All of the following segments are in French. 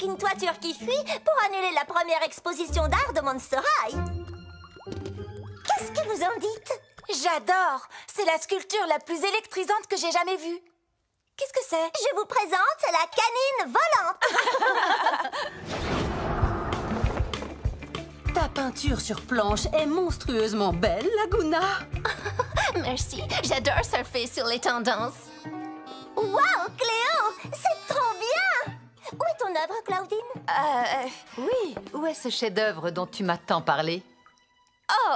une toiture qui fuit pour annuler la première exposition d'art de Monster High. Qu'est-ce que vous en dites? J'adore! C'est la sculpture la plus électrisante que j'ai jamais vue. Qu'est-ce que c'est? Je vous présente la canine volante. Ta peinture sur planche est monstrueusement belle, Laguna. Merci, j'adore surfer sur les tendances. Wow, Cléo, c'est trop bien! Où est ton œuvre, Claudine? Oui, où est ce chef-d'œuvre dont tu m'as tant parlé? Oh,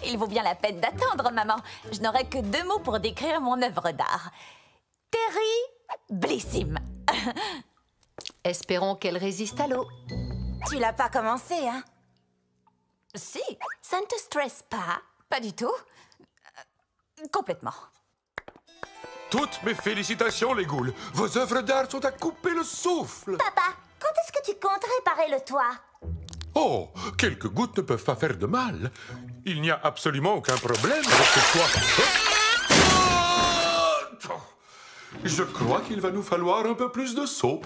il vaut bien la peine d'attendre, maman. Je n'aurai que 2 mots pour décrire mon œuvre d'art. Terriblissime. Espérons qu'elle résiste à l'eau. Tu l'as pas commencé, hein? Si, ça ne te stresse pas? Pas du tout. Complètement. Toutes mes félicitations, les ghouls. Vos œuvres d'art sont à couper le souffle. Papa, quand est-ce que tu comptes réparer le toit? Oh, quelques gouttes ne peuvent pas faire de mal. Il n'y a absolument aucun problème avec ce toit. Oh, je crois qu'il va nous falloir un peu plus de seau.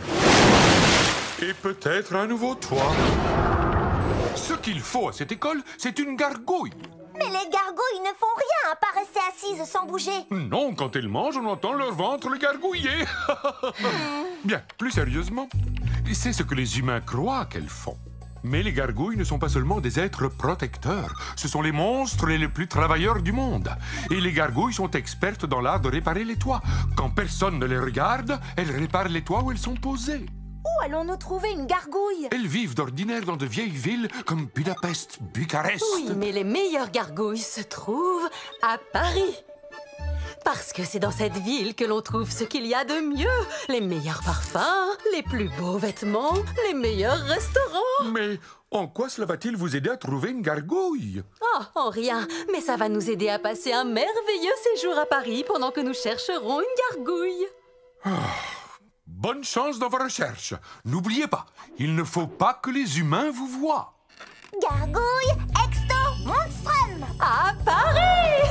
Et peut-être un nouveau toit. Ce qu'il faut à cette école, c'est une gargouille. Mais les gargouilles ne font rien à part rester assises sans bouger. Non, quand elles mangent, on entend leur ventre le gargouiller. Bien, plus sérieusement, c'est ce que les humains croient qu'elles font. Mais les gargouilles ne sont pas seulement des êtres protecteurs. Ce sont les monstres les plus travailleurs du monde. Et les gargouilles sont expertes dans l'art de réparer les toits. Quand personne ne les regarde, elles réparent les toits où elles sont posées. Où allons-nous trouver une gargouille? Elles vivent d'ordinaire dans de vieilles villes comme Budapest, Bucarest. Oui, mais les meilleures gargouilles se trouvent à Paris. Parce que c'est dans cette ville que l'on trouve ce qu'il y a de mieux. Les meilleurs parfums, les plus beaux vêtements, les meilleurs restaurants. Mais en quoi cela va-t-il vous aider à trouver une gargouille? Oh, en rien. Mais ça va nous aider à passer un merveilleux séjour à Paris pendant que nous chercherons une gargouille. Bonne chance dans vos recherches. N'oubliez pas, il ne faut pas que les humains vous voient. Gargouille exto monstrum! À Paris!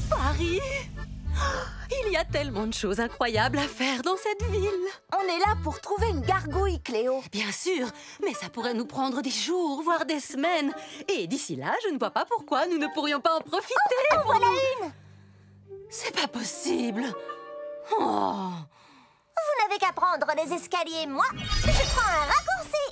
Paris! Il y a tellement de choses incroyables à faire dans cette ville. On est là pour trouver une gargouille, Cléo. Bien sûr, mais ça pourrait nous prendre des jours, voire des semaines. Et d'ici là, je ne vois pas pourquoi nous ne pourrions pas en profiter. En voilà une! C'est pas possible. Oh. Vous n'avez qu'à prendre les escaliers, moi, je prends un raccourci.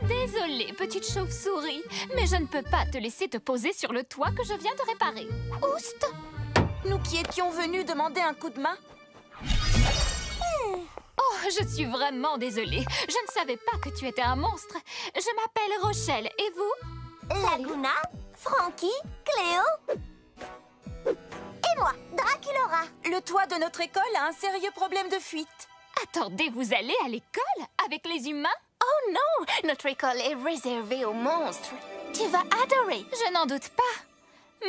Désolée, petite chauve-souris, mais je ne peux pas te laisser te poser sur le toit que je viens de réparer. Oust! Nous qui étions venus demander un coup de main. Oh, je suis vraiment désolée. Je ne savais pas que tu étais un monstre. Je m'appelle Rochelle, et vous? Laguna, Frankie, Cléo et moi, Draculaura. Le toit de notre école a un sérieux problème de fuite. Attendez, vous allez à l'école avec les humains? Oh non, notre école est réservée aux monstres. Tu vas adorer. Je n'en doute pas.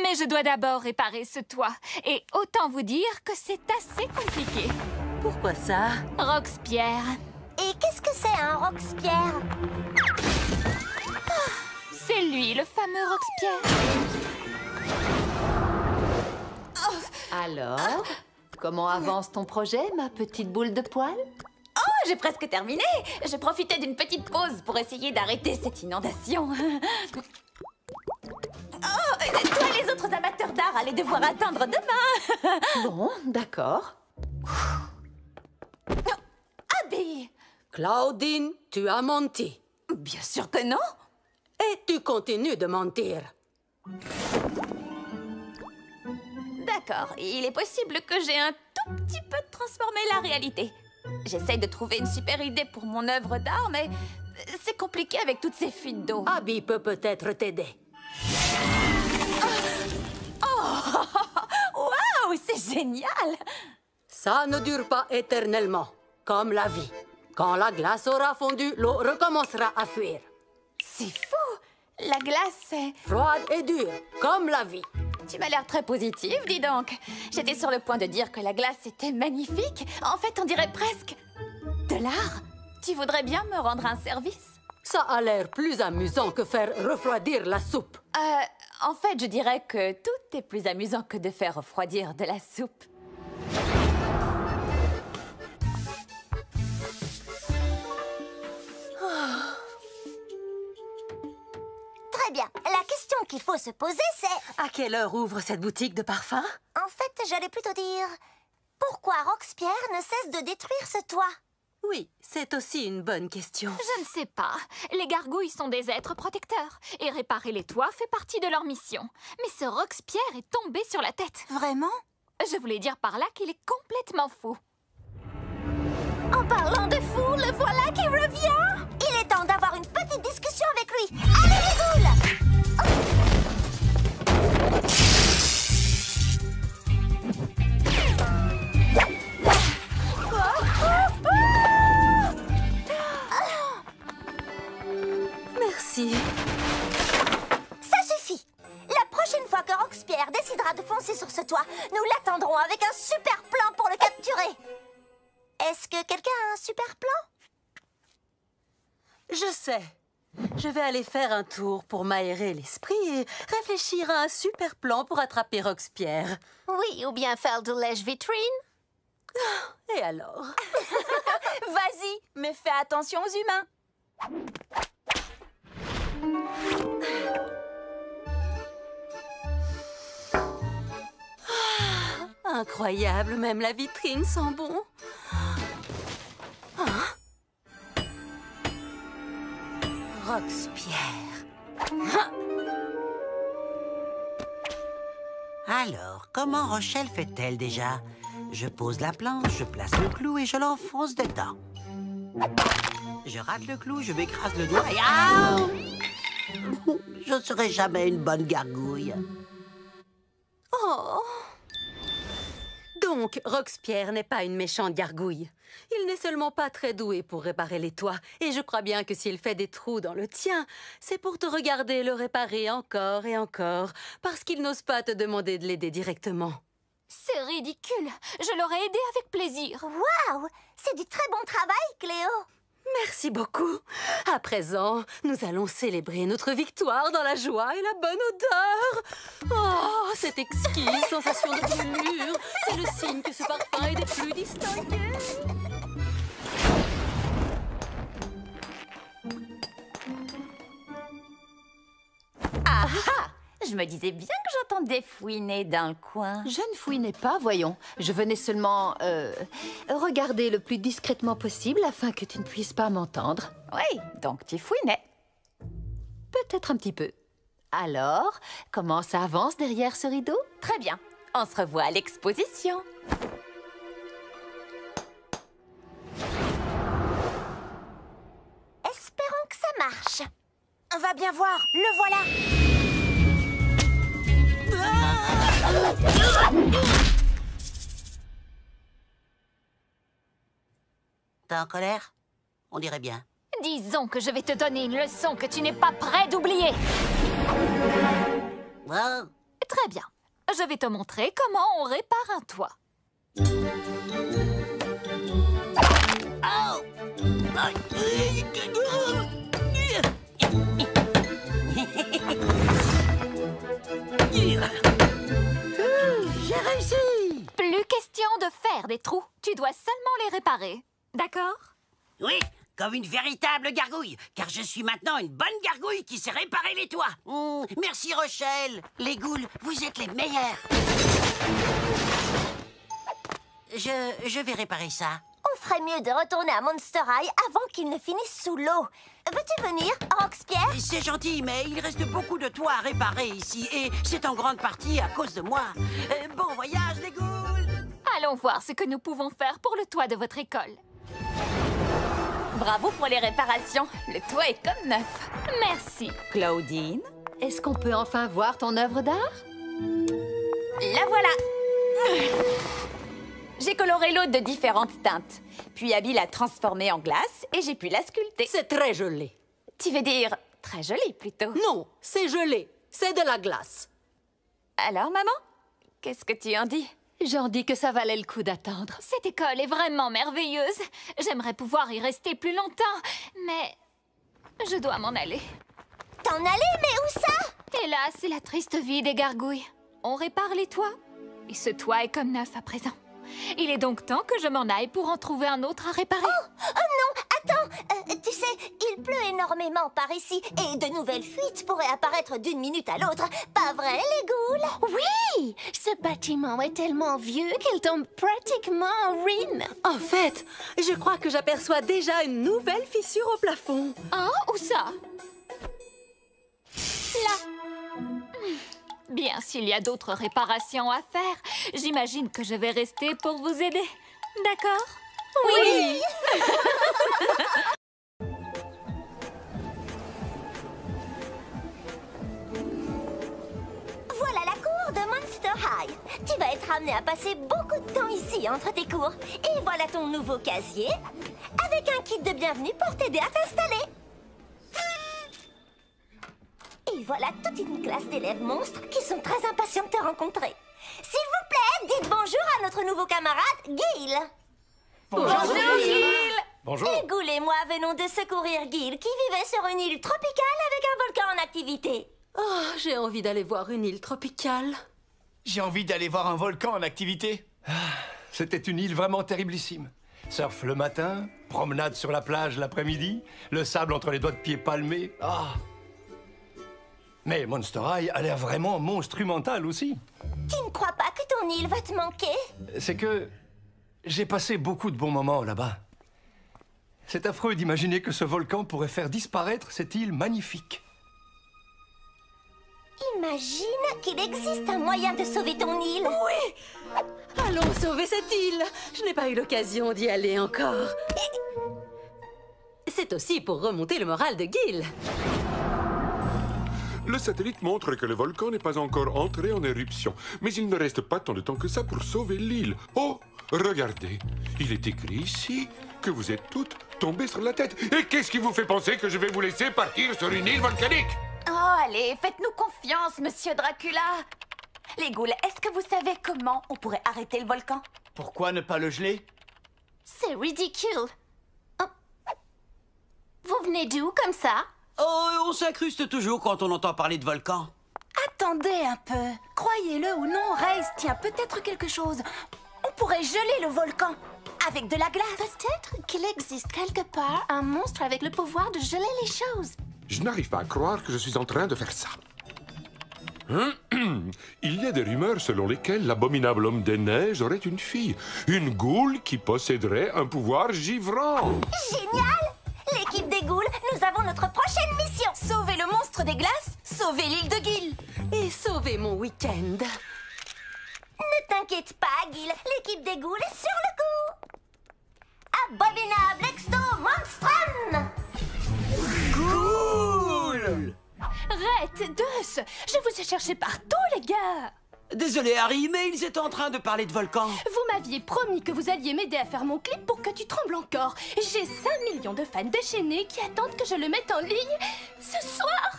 Mais je dois d'abord réparer ce toit. Et autant vous dire que c'est assez compliqué. Pourquoi ça? Roxpierre. Et qu'est-ce que c'est un Roxpierre? C'est lui, le fameux Roxpierre. Alors, comment avance ton projet, ma petite boule de poil? Oh, j'ai presque terminé. Je profitais d'une petite pause pour essayer d'arrêter cette inondation. Oh, toi et les autres amateurs d'art allez devoir attendre demain. Bon, d'accord. Abby! Claudine, tu as menti. Bien sûr que non. Et tu continues de mentir. D'accord, il est possible que j'ai un tout petit peu transformé la réalité. J'essaye de trouver une super idée pour mon œuvre d'art, mais c'est compliqué avec toutes ces fuites d'eau. Abby peut peut-être t'aider. Waouh, c'est génial! Ça ne dure pas éternellement, comme la vie. Quand la glace aura fondu, l'eau recommencera à fuir. C'est fou! La glace, c'est... Froide et dure, comme la vie. Tu m'as l'air très positive, dis donc. J'étais sur le point de dire que la glace était magnifique. En fait, on dirait presque de l'art. Tu voudrais bien me rendre un service? Ça a l'air plus amusant que faire refroidir la soupe. En fait, je dirais que tout est plus amusant que de faire refroidir de la soupe. Très bien. La question qu'il faut se poser, c'est... À quelle heure ouvre cette boutique de parfums? En fait, j'allais plutôt dire... Pourquoi Roxpierre ne cesse de détruire ce toit? Oui, c'est aussi une bonne question. Je ne sais pas. Les gargouilles sont des êtres protecteurs. Et réparer les toits fait partie de leur mission. Mais ce Roxpierre est tombé sur la tête. Vraiment? Je voulais dire par là qu'il est complètement fou. En parlant de fou, le voilà qui revient! Il est temps d'avoir une petite discussion avec lui. Allez, les ghouls! Merci. Ça suffit! La prochaine fois que Roxpierre décidera de foncer sur ce toit, nous l'attendrons avec un super plan pour le capturer. Est-ce que quelqu'un a un super plan? Je sais. Je vais aller faire un tour pour m'aérer l'esprit et réfléchir à un super plan pour attraper Roxpierre. Oui, ou bien faire de lèche-vitrine. Et alors? Vas-y, mais fais attention aux humains. Incroyable, même la vitrine sent bon. Roxpierre. Alors, comment Rochelle fait-elle déjà? Je pose la planche, je place le clou et je l'enfonce dedans. Je rate le clou, je m'écrase le doigt et... Ah! Je ne serai jamais une bonne gargouille. Oh. Donc, Roxpierre n'est pas une méchante gargouille. Il n'est seulement pas très doué pour réparer les toits. Et je crois bien que s'il fait des trous dans le tien, c'est pour te regarder le réparer encore et encore, parce qu'il n'ose pas te demander de l'aider directement. C'est ridicule. Je l'aurais aidé avec plaisir. Waouh! C'est du très bon travail, Cléo. Merci beaucoup. À présent, nous allons célébrer notre victoire dans la joie et la bonne odeur. Oh, cette exquise sensation de brûlure. C'est le signe que ce parfum est des plus distingués. Ah ah! Je me disais bien que j'entendais fouiner dans le coin. Je ne fouinais pas, voyons. Je venais seulement regarder le plus discrètement possible afin que tu ne puisses pas m'entendre. Oui, donc tu fouinais. Peut-être un petit peu. Alors, comment ça avance derrière ce rideau? Très bien. On se revoit à l'exposition. Espérons que ça marche. On va bien voir, le voilà. T'es en colère? On dirait bien. Disons que je vais te donner une leçon que tu n'es pas prêt d'oublier. Oh. Très bien. Je vais te montrer comment on répare un toit. J'ai réussi! Plus question de faire des trous. Tu dois seulement les réparer. D'accord? Oui, comme une véritable gargouille, car je suis maintenant une bonne gargouille qui sait réparer les toits. Merci Rochelle. Les ghouls, vous êtes les meilleurs. Je vais réparer ça. On ferait mieux de retourner à Monster High avant qu'il ne finisse sous l'eau. Veux-tu venir, Roxpierre? C'est gentil, mais il reste beaucoup de toits à réparer ici, et c'est en grande partie à cause de moi. Bon voyage, les ghouls! Allons voir ce que nous pouvons faire pour le toit de votre école. Bravo pour les réparations. Le toit est comme neuf. Merci. Claudine, Est-ce qu'on peut enfin voir ton œuvre d'art? la voilà. J'ai coloré l'eau de différentes teintes. Puis Abby l'a transformée en glace et j'ai pu la sculpter. C'est très gelé. Tu veux dire très joli plutôt. Non, c'est gelé. C'est de la glace. Alors, maman, qu'est-ce que tu en dis? J'en dis que ça valait le coup d'attendre. Cette école est vraiment merveilleuse. J'aimerais pouvoir y rester plus longtemps, mais je dois m'en aller. T'en aller, mais où ça? Hélas, c'est la triste vie des gargouilles. On répare les toits, et ce toit est comme neuf à présent. Il est donc temps que je m'en aille pour en trouver un autre à réparer. Oh non, attends, tu sais, il pleut énormément par ici et de nouvelles fuites pourraient apparaître d'une minute à l'autre. Pas vrai, les ghouls? Oui, ce bâtiment est tellement vieux qu'il tombe pratiquement en ruine. En fait, je crois que j'aperçois déjà une nouvelle fissure au plafond. Hein? Où ça? Là. Bien, s'il y a d'autres réparations à faire, j'imagine que je vais rester pour vous aider. D'accord? Oui! Voilà la cour de Monster High. Tu vas être amené à passer beaucoup de temps ici entre tes cours. Et voilà ton nouveau casier avec un kit de bienvenue pour t'aider à t'installer. Et voilà toute une classe d'élèves monstres qui sont très impatients de te rencontrer. S'il vous plaît, dites bonjour à notre nouveau camarade, Gil. Bonjour, Gil. Bonjour. Et Ghoul et moi venons de secourir Gil qui vivait sur une île tropicale avec un volcan en activité. Oh, j'ai envie d'aller voir une île tropicale. J'ai envie d'aller voir un volcan en activité. C'était une île vraiment terriblissime. Surf le matin, promenade sur la plage l'après-midi, le sable entre les doigts de pied palmés. Ah. Mais Monster High a l'air vraiment monstrumental aussi. Tu ne crois pas que ton île va te manquer? C'est que j'ai passé beaucoup de bons moments là-bas. C'est affreux d'imaginer que ce volcan pourrait faire disparaître cette île magnifique. Imagine qu'il existe un moyen de sauver ton île. Oui! Allons sauver cette île. Je n'ai pas eu l'occasion d'y aller encore. C'est aussi pour remonter le moral de Gil. Le satellite montre que le volcan n'est pas encore entré en éruption. Mais il ne reste pas tant de temps que ça pour sauver l'île. Oh, regardez. Il est écrit ici que vous êtes toutes tombées sur la tête. Et qu'est-ce qui vous fait penser que je vais vous laisser partir sur une île volcanique? Oh, allez, faites-nous confiance, monsieur Dracula. Les ghouls, est-ce que vous savez comment on pourrait arrêter le volcan? Pourquoi ne pas le geler? C'est ridicule. Oh. Vous venez d'où comme ça? Oh, on s'incruste toujours quand on entend parler de volcan. Attendez un peu. Croyez-le ou non, Race tient peut-être quelque chose. On pourrait geler le volcan avec de la glace. Peut-être qu'il existe quelque part un monstre avec le pouvoir de geler les choses. Je n'arrive pas à croire que je suis en train de faire ça. Il y a des rumeurs selon lesquelles l'abominable homme des neiges aurait une fille. Une goule qui posséderait un pouvoir givrant. Génial! L'équipe des ghouls, nous avons notre prochaine mission. Sauver le monstre des glaces, sauver l'île de Gil. Et sauver mon week-end. Ne t'inquiète pas, Gil. L'équipe des ghouls est sur le coup. Abominable exto monstrum. Cool! Red, Deux, je vous ai cherché partout, les gars. Désolé, Harry, mais ils étaient en train de parler de volcan. Vous m'aviez promis que vous alliez m'aider à faire mon clip pour que tu trembles encore. J'ai 5 millions de fans déchaînés qui attendent que je le mette en ligne ce soir.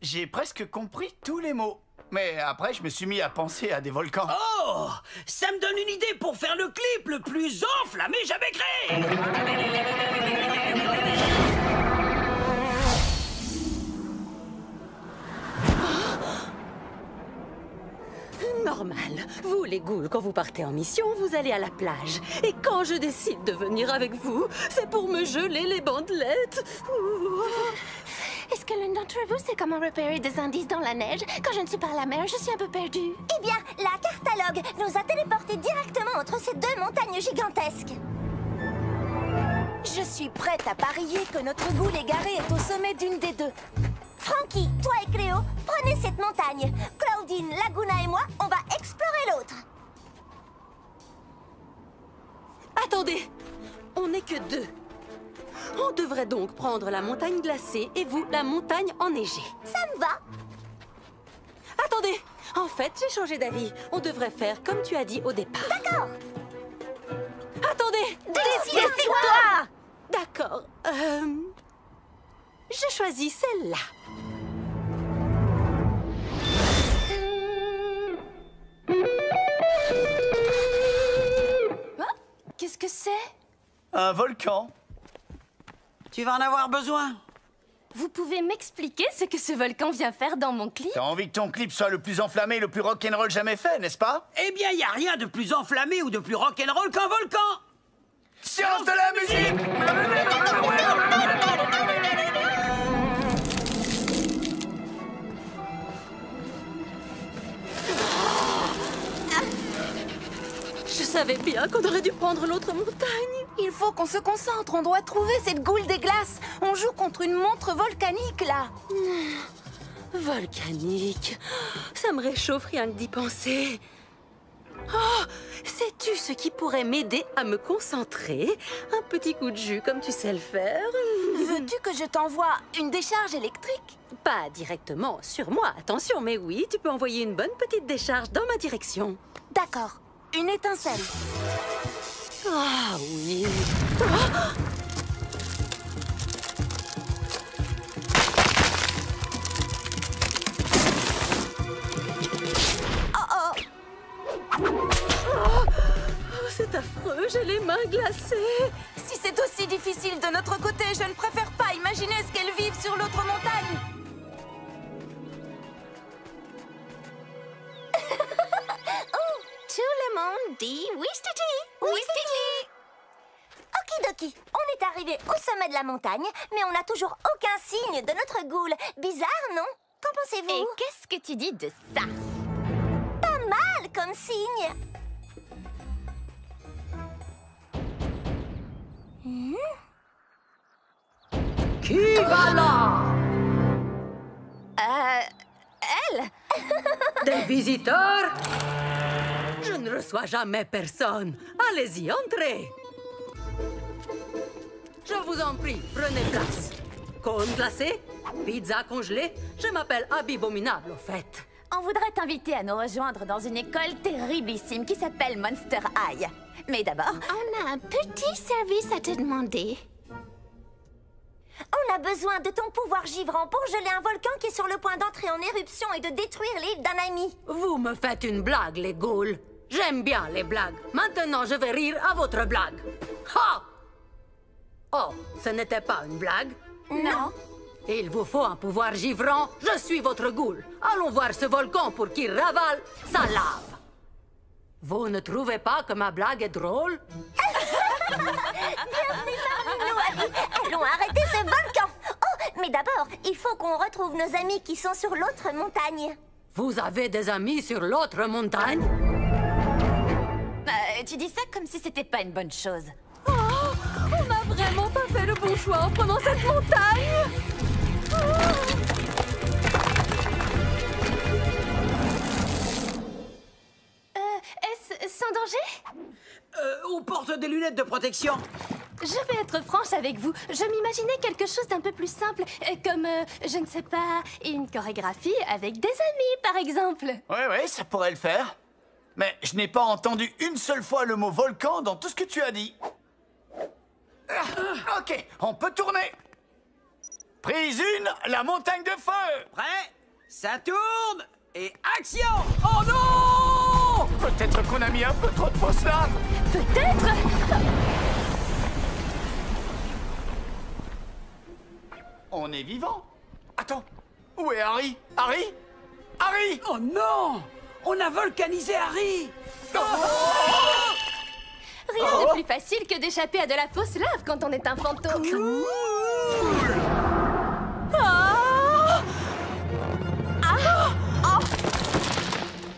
J'ai presque compris tous les mots. Mais après, je me suis mis à penser à des volcans. Oh! Ça me donne une idée pour faire le clip le plus enflammé jamais créé! Normal. Vous, les ghouls, quand vous partez en mission, vous allez à la plage. Et quand je décide de venir avec vous, c'est pour me geler les bandelettes. Ouh. Est-ce que l'un d'entre vous sait comment repérer des indices dans la neige? Quand je ne suis pas à la mer, je suis un peu perdue. Eh bien, la cartalogue nous a téléportés directement entre ces deux montagnes gigantesques. Je suis prête à parier que notre ghoul égaré est au sommet d'une des deux. Frankie, toi et Cléo, prenez cette montagne. Claudine, Laguna et moi, on va explorer l'autre. Attendez, on n'est que deux. On devrait donc prendre la montagne glacée et vous, la montagne enneigée. Ça me va. Attendez, en fait, j'ai changé d'avis. On devrait faire comme tu as dit au départ. D'accord. Attendez, décide-toi. D'accord, je choisis celle-là. Qu'est-ce que c'est? Un volcan. Tu vas en avoir besoin. Vous pouvez m'expliquer ce que ce volcan vient faire dans mon clip? T'as envie que ton clip soit le plus enflammé, le plus rock'n'roll jamais fait, n'est-ce pas? Eh bien, y a rien de plus enflammé ou de plus rock'n'roll qu'un volcan. Science de la musique! Je savais bien qu'on aurait dû prendre l'autre montagne. Il faut qu'on se concentre, on doit trouver cette goule des glaces. On joue contre une montre volcanique, là. Volcanique. Ça me réchauffe rien que d'y penser. Oh, sais-tu ce qui pourrait m'aider à me concentrer? Un petit coup de jus comme tu sais le faire. Veux-tu que je t'envoie une décharge électrique? Pas directement sur moi, attention, mais oui, tu peux envoyer une bonne petite décharge dans ma direction. D'accord. Une étincelle. Ah oui. C'est affreux, j'ai les mains glacées. Si c'est aussi difficile de notre côté, je ne préfère pas imaginer ce qu'elles vivent sur l'autre montagne. Tout le monde dit Wistiti! Wistiti! Okidoki, on est arrivé au sommet de la montagne, mais on n'a toujours aucun signe de notre goule. Bizarre, non? Qu'en pensez-vous? Et qu'est-ce que tu dis de ça? Pas mal comme signe. Qui va là? Elle? Des visiteurs? Je ne reçois jamais personne. Allez-y, entrez. Je vous en prie, prenez place. Cône glacé, pizza congelée. Je m'appelle Abibominable, au fait. On voudrait t'inviter à nous rejoindre dans une école terriblissime qui s'appelle Monster High. Mais d'abord, On a un petit service à te demander. On a besoin de ton pouvoir givrant pour geler un volcan qui est sur le point d'entrer en éruption et de détruire l'île d'un ami. Vous me faites une blague, les ghouls. J'aime bien les blagues. Maintenant, je vais rire à votre blague. Ha! Oh, ce n'était pas une blague? non. Il vous faut un pouvoir givrant. Je suis votre ghoul. Allons voir ce volcan pour qu'il ravale sa lave. Vous ne trouvez pas que ma blague est drôle? Bienvenue parmi nous, Abby. Allons arrêter ce volcan. Oh, mais d'abord, il faut qu'on retrouve nos amis qui sont sur l'autre montagne. Vous avez des amis sur l'autre montagne? Tu dis ça comme si c'était pas une bonne chose. Oh, on n'a vraiment pas fait le bon choix en prenant cette montagne. Est-ce sans danger? On porte des lunettes de protection. Je vais être franche avec vous. Je m'imaginais quelque chose d'un peu plus simple, comme, je ne sais pas, une chorégraphie avec des amis, par exemple. Ouais, ça pourrait le faire. Mais je n'ai pas entendu une seule fois le mot volcan dans tout ce que tu as dit. Ok, on peut tourner. Prise 1, la montagne de feu. Prêt? Ça tourne et action! Oh non! Peut-être qu'on a mis un peu trop de fausse lave. Peut-être. On est vivant. Attends, où est Harry? Harry? Harry! Oh non! On a volcanisé Harry! Rien de plus facile que d'échapper à de la fausse lave quand on est un fantôme.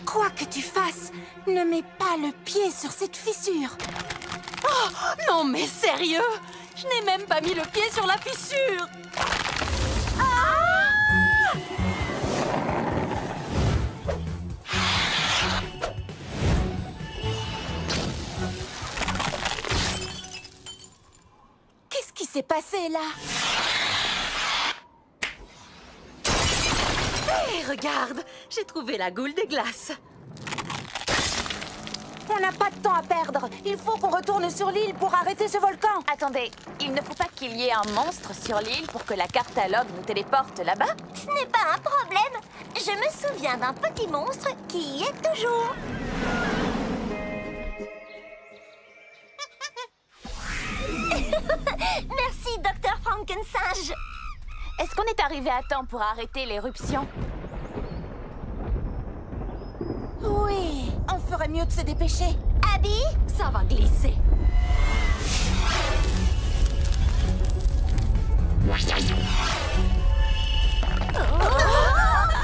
Quoi que tu fasses, ne mets pas le pied sur cette fissure. Oh, non mais sérieux? Je n'ai même pas mis le pied sur la fissure. Qu'est-ce qui s'est passé là? Hé, regarde, j'ai trouvé la goule des glaces. On n'a pas de temps à perdre. Il faut qu'on retourne sur l'île pour arrêter ce volcan. Attendez, il ne faut pas qu'il y ait un monstre sur l'île pour que la catalogue nous téléporte là-bas? Ce n'est pas un problème. Je me souviens d'un petit monstre qui y est toujours. Merci, Dr. Frankensinge. Est-ce qu'on est arrivé à temps pour arrêter l'éruption? Oui, on ferait mieux de se dépêcher. Abby, Ça va glisser.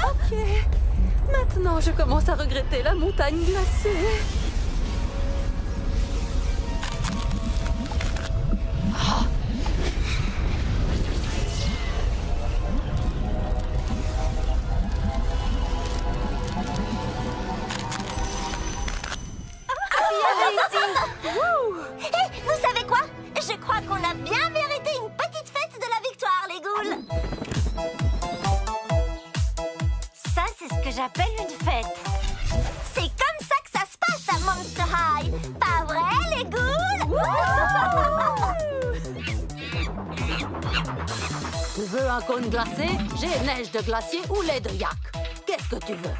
Ok. Maintenant, je commence à regretter la montagne glacée. Hé, vous savez quoi? Je crois qu'on a bien mérité une petite fête de la victoire, les ghouls. Ça, c'est ce que j'appelle une fête. C'est comme ça que ça se passe à Monster High. Pas vrai, les ghouls? Tu veux un cône glacé? J'ai neige de glacier ou lait de yak. Qu'est-ce que tu veux?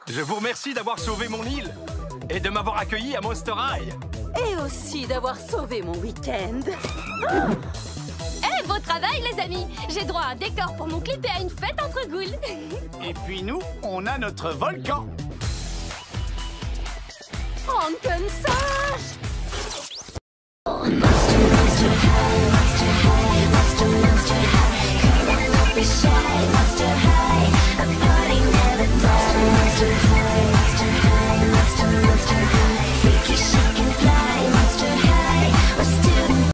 Je vous remercie d'avoir sauvé mon île et de m'avoir accueilli à Monster High. Et aussi d'avoir sauvé mon week-end. Eh, beau travail, les amis! J'ai droit à un décor pour mon clip et à une fête entre ghouls. Et puis nous, on a notre volcan. Frankensage! Monster High, Monster High, Monster High.